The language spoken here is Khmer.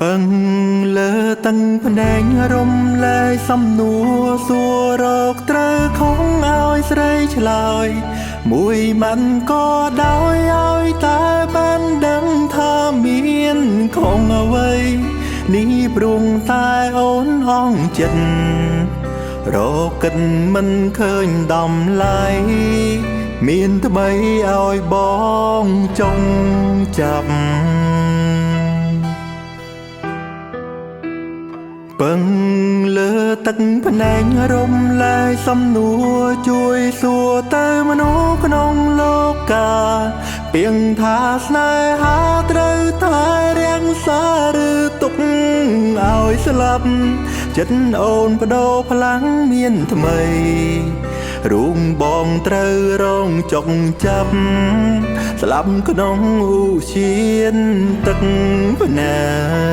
ពឹងលើតឹងភ្នែករំលែកសំណួរសួររកត្រូវខំឲ្យស្រីឆ្លើយមួយមិនក៏ដោយឲ្យតែបានដឹងថាមានខំអ្វីនេះព្រោះតែអូនអងចិត្តរកកិនមិនឃើញដំឡៃមានថ្មីឲ្យបងចង់ចាប់ពឹងលើទឹកភ្នែករំលែកសំណួរជួយសួរទៅមនុស្សក្នុងលោកកាពីងថាស្នេហាត្រូវតែរាំងសាឬទុកឲ្យស្លាប់ចិត្តអូនបដូរផ្លាំងមានថ្មីរូងបងត្រូវរងចុកចាប់ស្លាប់ក្នុងឧឈានទឹកភ្នែក